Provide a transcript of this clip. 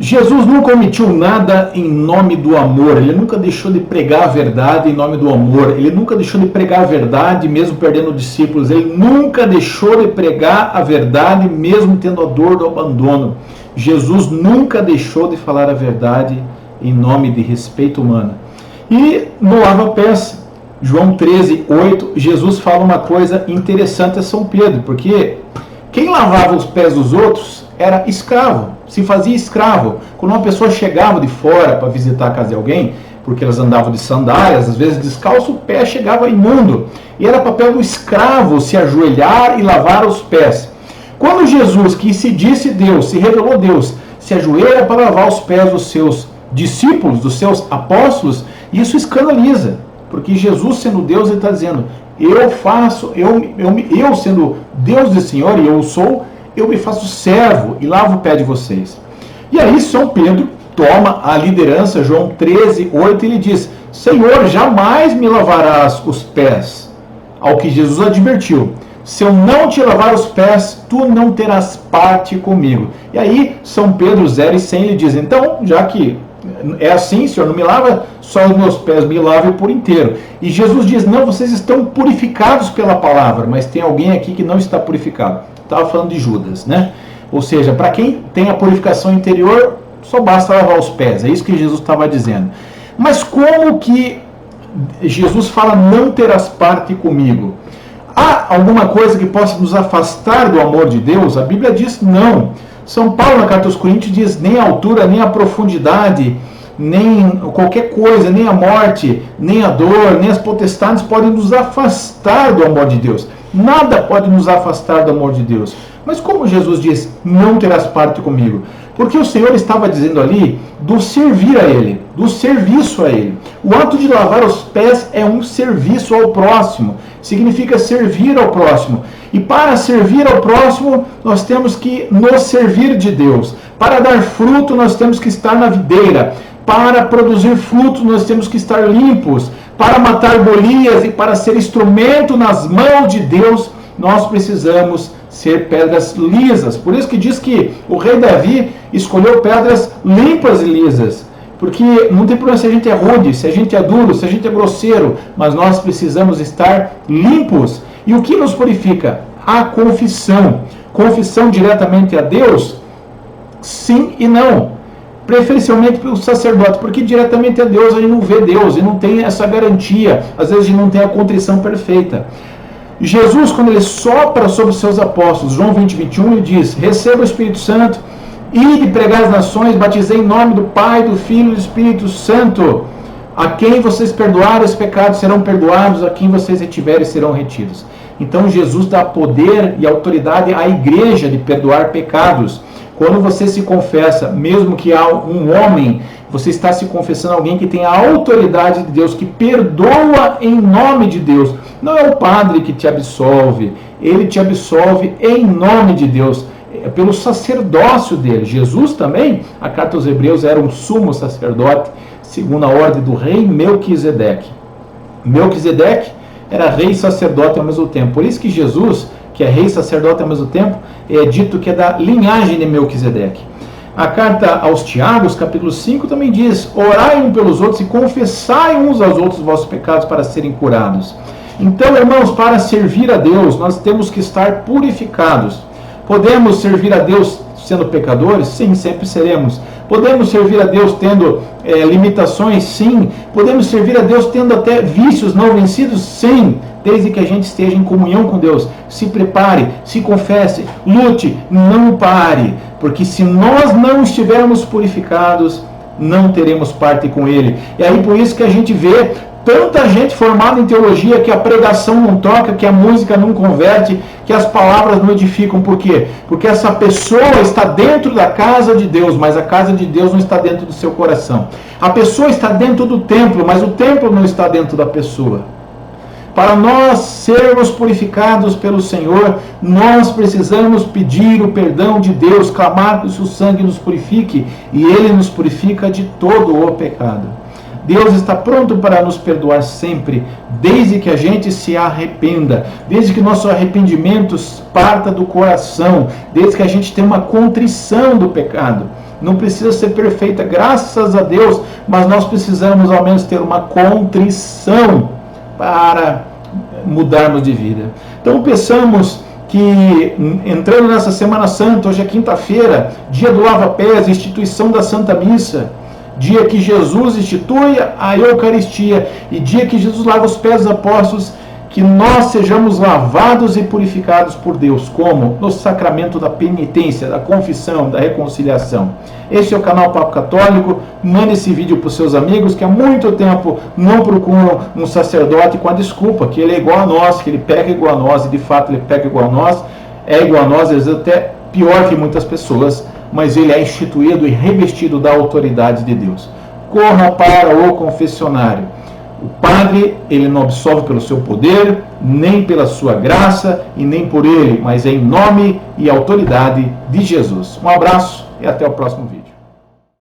Jesus nunca omitiu nada em nome do amor, ele nunca deixou de pregar a verdade em nome do amor, ele nunca deixou de pregar a verdade mesmo perdendo discípulos, ele nunca deixou de pregar a verdade mesmo tendo a dor do abandono. Jesus nunca deixou de falar a verdade em nome de respeito humano. E no lava-pés, João 13:8, Jesus fala uma coisa interessante a São Pedro, porque quem lavava os pés dos outros era escravo, se fazia escravo. Quando uma pessoa chegava de fora para visitar a casa de alguém, porque elas andavam de sandálias, às vezes descalço, o pé chegava imundo. E era papel do escravo se ajoelhar e lavar os pés. Quando Jesus, que se disse Deus, se revelou Deus, se ajoelha para lavar os pés dos seus discípulos, dos seus apóstolos, isso escandaliza. Porque Jesus, sendo Deus, ele está dizendo, eu sendo Deus e Senhor, e eu sou, eu me faço servo e lavo o pé de vocês. E aí São Pedro toma a liderança, João 13:8, ele diz, Senhor, jamais me lavarás os pés. Ao que Jesus advertiu, se eu não te lavar os pés, tu não terás parte comigo. E aí São Pedro 0:100 ele diz, então, já que é assim, Senhor, não me lava só os meus pés, me lave por inteiro. E Jesus diz, não, vocês estão purificados pela palavra, mas tem alguém aqui que não está purificado. Estava falando de Judas, né? Ou seja, para quem tem a purificação interior, só basta lavar os pés. É isso que Jesus estava dizendo. Mas como que Jesus fala, não terás parte comigo? Há alguma coisa que possa nos afastar do amor de Deus? A Bíblia diz não. São Paulo, na carta aos Coríntios, diz nem a altura, nem a profundidade, nem qualquer coisa, nem a morte, nem a dor, nem as potestades podem nos afastar do amor de Deus. Nada pode nos afastar do amor de Deus. Mas como Jesus diz, não terás parte comigo? Porque o Senhor estava dizendo ali do servir a Ele, do serviço a Ele. O ato de lavar os pés é um serviço ao próximo. Significa servir ao próximo. E para servir ao próximo, nós temos que nos servir de Deus. Para dar fruto, nós temos que estar na videira. Para produzir frutos, nós temos que estar limpos. Para matar Golias e para ser instrumento nas mãos de Deus, nós precisamos ser pedras lisas. Por isso que diz que o rei Davi escolheu pedras limpas e lisas. Porque não tem problema se a gente é rude, se a gente é duro, se a gente é grosseiro, mas nós precisamos estar limpos. E o que nos purifica? A confissão. Confissão diretamente a Deus? Sim e não. Preferencialmente pelo sacerdote, porque diretamente a Deus a gente não vê Deus e não tem essa garantia. Às vezes a gente não tem a contrição perfeita. Jesus, quando ele sopra sobre os seus apóstolos, João 20:21, ele diz, receba o Espírito Santo, ide pregar as nações, batizei em nome do Pai, do Filho e do Espírito Santo. A quem vocês perdoarem os pecados serão perdoados, a quem vocês retiverem serão retidos. Então Jesus dá poder e autoridade à igreja de perdoar pecados. Quando você se confessa, mesmo que há um homem, você está se confessando a alguém que tem a autoridade de Deus, que perdoa em nome de Deus. Não é o padre que te absolve, ele te absolve em nome de Deus, pelo sacerdócio dele. Jesus também, a carta aos Hebreus, era um sumo sacerdote, segundo a ordem do rei Melquisedeque. Melquisedeque era rei e sacerdote ao mesmo tempo. Por isso que Jesus, que é rei e sacerdote ao mesmo tempo, é dito que é da linhagem de Melquisedeque. A carta aos Tiagos, capítulo 5, também diz, orai uns pelos outros e confessai uns aos outros os vossos pecados para serem curados. Então, irmãos, para servir a Deus, nós temos que estar purificados. Podemos servir a Deus sendo pecadores? Sim, sempre seremos. Podemos servir a Deus tendo limitações? Sim. Podemos servir a Deus tendo até vícios não vencidos? Sim. Desde que a gente esteja em comunhão com Deus. Se prepare, se confesse, lute, não pare. Porque se nós não estivermos purificados, não teremos parte com Ele. E aí por isso que a gente vê tanta gente formada em teologia que a pregação não toca, que a música não converte, que as palavras não edificam. Por quê? Porque essa pessoa está dentro da casa de Deus, mas a casa de Deus não está dentro do seu coração. A pessoa está dentro do templo, mas o templo não está dentro da pessoa. Para nós sermos purificados pelo Senhor, nós precisamos pedir o perdão de Deus, clamar que o seu sangue nos purifique, e Ele nos purifica de todo o pecado. Deus está pronto para nos perdoar sempre, desde que a gente se arrependa, desde que nosso arrependimento parta do coração, desde que a gente tenha uma contrição do pecado. não precisa ser perfeita, graças a Deus, mas nós precisamos ao menos ter uma contrição para mudarmos de vida. Então peçamos que, entrando nessa Semana Santa, hoje é quinta-feira, dia do lava-pés, instituição da Santa Missa, dia que Jesus institui a Eucaristia e dia que Jesus lava os pés dos apóstolos, que nós sejamos lavados e purificados por Deus, como no sacramento da penitência, da confissão, da reconciliação. Este é o canal Papo Católico. Mande esse vídeo para os seus amigos que há muito tempo não procuram um sacerdote com a desculpa que ele é igual a nós, que ele peca igual a nós, e de fato ele peca igual a nós, é igual a nós, às vezes até pior que muitas pessoas, mas ele é instituído e revestido da autoridade de Deus. Corra para o confessionário. O padre, ele não absolve pelo seu poder, nem pela sua graça e nem por ele, mas em nome e autoridade de Jesus. Um abraço e até o próximo vídeo.